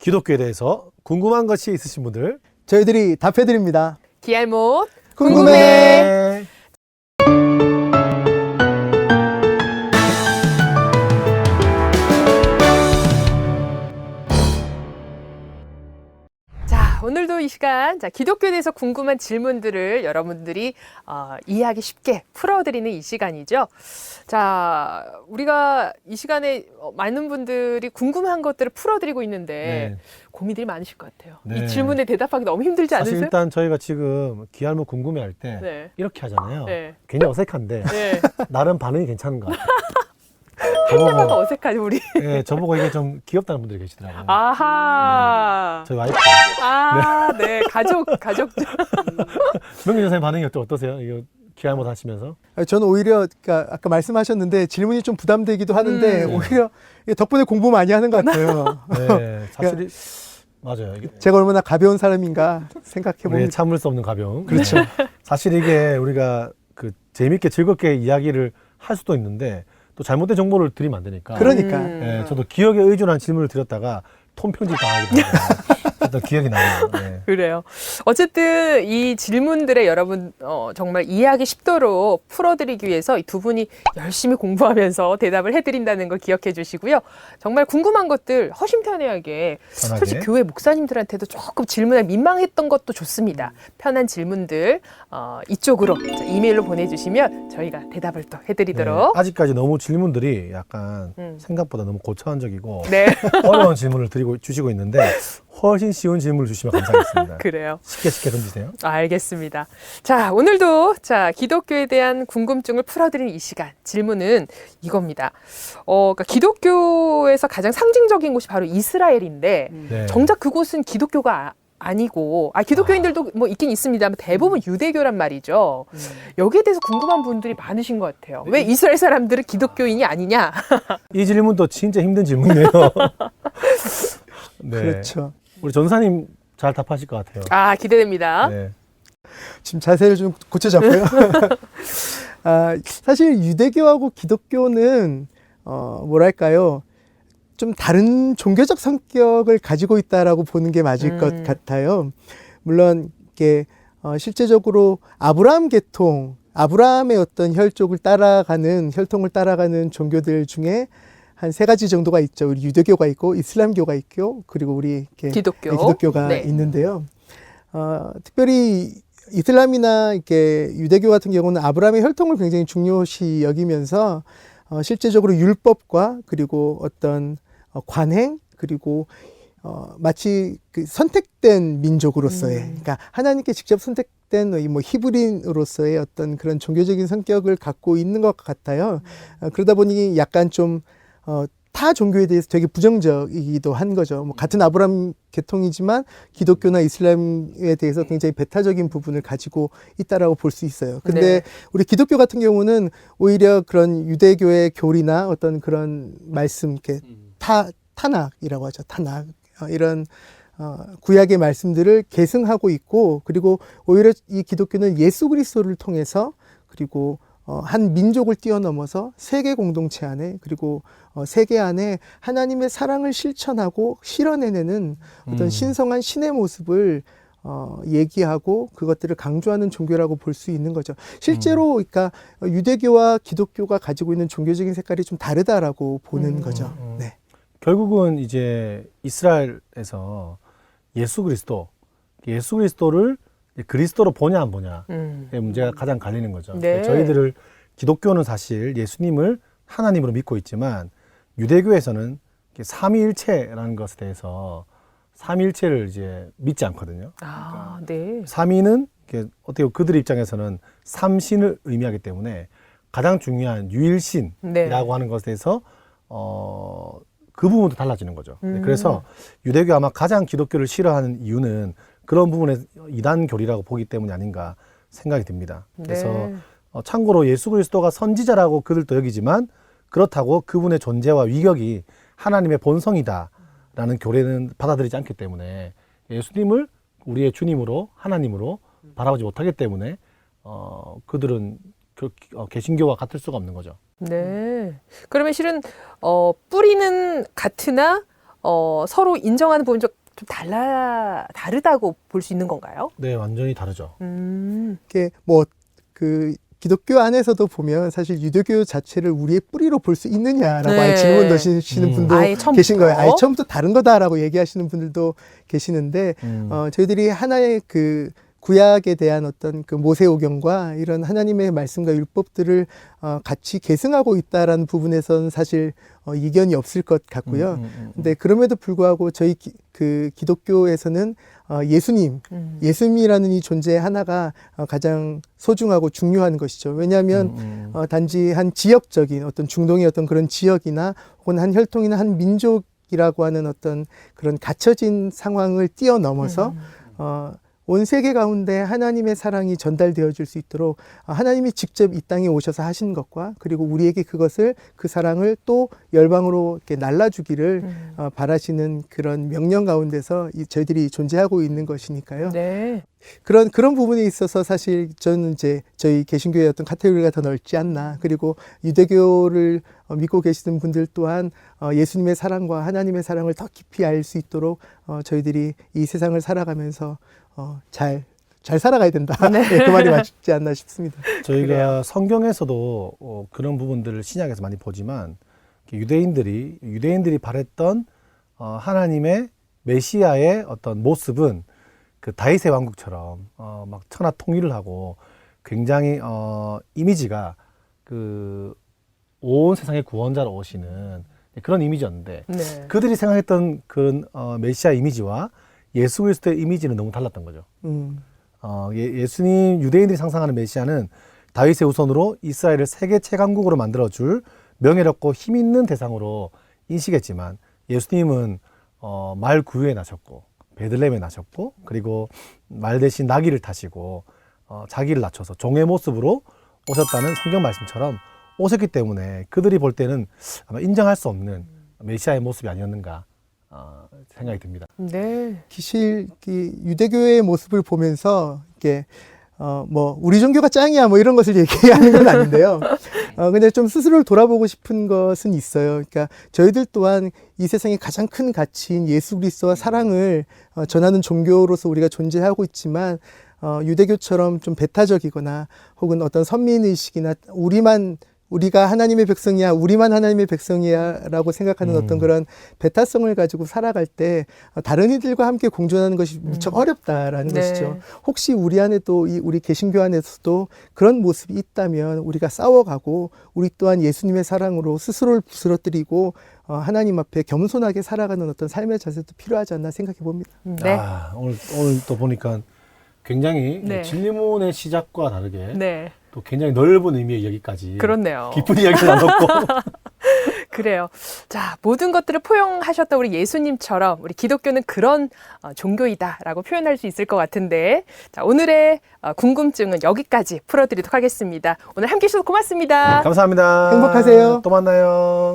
기독교에 대해서 궁금한 것이 있으신 분들 저희들이 답해드립니다. 기알못 궁금해. 자, 오늘도 이 시간 기독교에 대해서 궁금한 질문들을 여러분들이 이해하기 쉽게 풀어드리는 이 시간이죠. 자, 우리가 이 시간에 많은 분들이 궁금한 것들을 풀어드리고 있는데 고민들이 많으실 것 같아요. 네. 이 질문에 대답하기 너무 힘들지 사실 않으세요? 일단 저희가 지금 기알못 궁금해할 때 네. 이렇게 하잖아요. 네. 굉장히 어색한데 네. 나름 반응이 괜찮은 것 같아요. 할 때마다 저보고, 어색하죠, 우리. 예, 저보고 이게 좀 귀엽다는 분들이 계시더라고요. 아하. 저희 와이프. 네. 가족. 명기 전사님 반응이 어떠세요? 이거 기알못 하시면서? 저는 오히려 그러니까 아까 말씀하셨는데 질문이 좀 부담되기도 하는데 오히려 덕분에 공부 많이 하는 것 같아요. 네, 사실 맞아요. 이게 제가 얼마나 가벼운 사람인가 생각해 우리의 보면 참을 수 없는 가벼움. 그렇죠. 사실 이게 우리가 그 재밌게 즐겁게 이야기를 할 수도 있는데 또 잘못된 정보를 드리면 안 되니까. 그러니까 예, 저도 기억에 의존한 질문을 드렸다가 톤 편집 당하기도 하고 일단 기억이 나요. 네. 그래요. 어쨌든 이 질문들에 여러분 정말 이해하기 쉽도록 풀어드리기 위해서 이 두 분이 열심히 공부하면서 대답을 해드린다는 걸 기억해 주시고요. 정말 궁금한 것들 허심탄회하게 편하게. 솔직히 교회 목사님들한테도 조금 질문에 민망했던 것도 좋습니다. 편한 질문들 이쪽으로 이메일로 보내주시면 저희가 대답을 또 해드리도록. 네, 아직까지 너무 질문들이 약간 음. 생각보다 너무 고차원적이고 네, 어려운 질문을 주시고 있는데 훨씬 쉬운 질문을 주시면 감사하겠습니다. 그래요. 쉽게 던지세요. 알겠습니다. 자, 오늘도 기독교에 대한 궁금증을 풀어드리는 이 시간 질문은 이겁니다. 그러니까 기독교에서 가장 상징적인 곳이 바로 이스라엘인데 네. 정작 그곳은 기독교가 아니고 기독교인들도 뭐 있긴 있습니다만 대부분 유대교란 말이죠. 여기에 대해서 궁금한 분들이 많으신 것 같아요. 왜 이스라엘 사람들은 기독교인이 아니냐? 이 질문도 진짜 힘든 질문이에요. 네. 그렇죠. 우리 전사님 잘 답하실 것 같아요. 기대됩니다. 네. 지금 자세를 좀 고쳐잡고요. 사실 유대교하고 기독교는 뭐랄까요? 좀 다른 종교적 성격을 가지고 있다라고 보는 게 맞을 것 같아요. 물론 이게 실제적으로 아브라함 계통, 아브라함의 어떤 혈통을 따라가는 종교들 중에 한 세 가지 정도가 있죠. 우리 유대교가 있고 이슬람교가 있고 그리고 우리 이렇게 기독교가 네. 있는데요. 특별히 이슬람이나 이렇게 유대교 같은 경우는 아브라함의 혈통을 굉장히 중요시 여기면서 실제적으로 율법과 그리고 어떤 관행 그리고 마치 그 선택된 민족으로서의 그러니까 하나님께 직접 선택된 뭐 히브리인으로서의 어떤 그런 종교적인 성격을 갖고 있는 것 같아요. 그러다 보니 약간 좀 타 종교에 대해서 되게 부정적이기도 한 거죠. 뭐 같은 아브라함 계통이지만 기독교나 이슬람에 대해서 굉장히 배타적인 부분을 가지고 있다라고 볼 수 있어요. 근데 네. 우리 기독교 같은 경우는 오히려 그런 유대교의 교리나 어떤 그런 말씀, 이렇게 타낙이라고 하죠. 타낙. 이런 구약의 말씀들을 계승하고 있고 그리고 오히려 이 기독교는 예수 그리스도를 통해서 그리고 한 민족을 뛰어넘어서 세계 공동체 안에 그리고 세계 안에 하나님의 사랑을 실천하고 실현해내는 어떤 신성한 신의 모습을 얘기하고 그것들을 강조하는 종교라고 볼 수 있는 거죠. 실제로 그러니까 유대교와 기독교가 가지고 있는 종교적인 색깔이 좀 다르다라고 보는 거죠. 네. 결국은 이제 이스라엘에서 예수 그리스도를 그리스도로 보냐 안 보냐의 문제가 가장 갈리는 거죠. 네. 저희들을 기독교는 사실 예수님을 하나님으로 믿고 있지만 유대교에서는 삼위일체라는 것에 대해서 삼위일체를 이제 믿지 않거든요. 네. 삼위는 어떻게 보면 그들 입장에서는 삼신을 의미하기 때문에 가장 중요한 유일신이라고 하는 것에 대해서 그 부분도 달라지는 거죠. 그래서 유대교 아마 가장 기독교를 싫어하는 이유는 그런 부분에 이단 교리라고 보기 때문이 아닌가 생각이 듭니다. 그래서 네. 참고로 예수 그리스도가 선지자라고 그들도 여기지만 그렇다고 그분의 존재와 위격이 하나님의 본성이다라는 교리는 받아들이지 않기 때문에 예수님을 우리의 주님으로 하나님으로 바라보지 못하기 때문에 그들은 개신교와 같을 수가 없는 거죠. 네. 그러면 실은 뿌리는 같으나 서로 인정하는 부분이 좀 다르다고 볼 수 있는 건가요? 네, 완전히 다르죠. 이게 뭐 그 기독교 안에서도 보면 사실 유대교 자체를 우리의 뿌리로 볼 수 있느냐라고 네. 아예 질문 넣으시는 분도 아예 처음부터? 계신 거예요. 아예 처음부터 다른 거다라고 얘기하시는 분들도 계시는데 저희들이 하나의 그 구약에 대한 어떤 그 모세오경과 이런 하나님의 말씀과 율법들을 같이 계승하고 있다라는 부분에서는 사실 이견이 없을 것 같고요. 근데 그럼에도 불구하고 저희 그 기독교에서는 예수님이라는 이 존재 하나가 가장 소중하고 중요한 것이죠. 왜냐하면 단지 한 지역적인 어떤 중동의 어떤 그런 지역이나 혹은 한 혈통이나 한 민족이라고 하는 어떤 그런 갇혀진 상황을 뛰어넘어서 온 세계 가운데 하나님의 사랑이 전달되어질 수 있도록 하나님이 직접 이 땅에 오셔서 하신 것과 그리고 우리에게 그 사랑을 또 열방으로 이렇게 날라주기를 바라시는 그런 명령 가운데서 저희들이 존재하고 있는 것이니까요. 네. 그런 부분에 있어서 사실 저는 이제 저희 개신교의 어떤 카테고리가 더 넓지 않나. 그리고 유대교를 믿고 계시는 분들 또한 예수님의 사랑과 하나님의 사랑을 더 깊이 알 수 있도록 저희들이 이 세상을 살아가면서 잘 살아가야 된다. 네. 네, 그 말이 맞지 않나 싶습니다. 저희가 그래요. 성경에서도 그런 부분들을 신약에서 많이 보지만 유대인들이 바랬던 하나님의 메시아의 어떤 모습은 그 다윗의 왕국처럼 막 천하 통일을 하고 굉장히 이미지가 그 온 세상의 구원자로 오시는 그런 이미지였는데 네. 그들이 생각했던 그런 메시아 이미지와 예수 그리스도의 이미지는 너무 달랐던 거죠. 예수님 유대인들이 상상하는 메시아는 다윗의 후손으로 이스라엘을 세계 최강국으로 만들어줄 명예롭고 힘 있는 대상으로 인식했지만 예수님은 말 구유에 나셨고 베들레헴에 나셨고 그리고 말 대신 나귀를 타시고 자기를 낮춰서 종의 모습으로 오셨다는 성경 말씀처럼 오셨기 때문에 그들이 볼 때는 아마 인정할 수 없는 메시아의 모습이 아니었는가 생각이 듭니다. 네. 기실 유대교의 모습을 보면서 이게 뭐 우리 종교가 짱이야 뭐 이런 것을 얘기하는 건 아닌데요. 근데 좀 스스로를 돌아보고 싶은 것은 있어요. 그러니까 저희들 또한 이 세상의 가장 큰 가치인 예수 그리스도와 사랑을 전하는 종교로서 우리가 존재하고 있지만 유대교처럼 좀 배타적이거나 혹은 어떤 선민의식이나 우리가 하나님의 백성이야, 우리만 하나님의 백성이야 라고 생각하는 어떤 그런 배타성을 가지고 살아갈 때 다른 이들과 함께 공존하는 것이 무척 어렵다라는 네. 것이죠. 혹시 우리 안에도 우리 개신교 안에서도 그런 모습이 있다면 우리가 싸워가고 우리 또한 예수님의 사랑으로 스스로를 부스러뜨리고 하나님 앞에 겸손하게 살아가는 어떤 삶의 자세도 필요하지 않나 생각해 봅니다. 네. 오늘 또 보니까 굉장히 네. 진리문의 시작과 다르게 네. 또 굉장히 넓은 의미의 이야기까지 그렇네요. 깊은 이야기를 나눴고 그래요. 자, 모든 것들을 포용하셨던 우리 예수님처럼 우리 기독교는 그런 종교이다라고 표현할 수 있을 것 같은데, 자, 오늘의 궁금증은 여기까지 풀어드리도록 하겠습니다. 오늘 함께 해주셔서 고맙습니다. 감사합니다. 행복하세요. 또 만나요.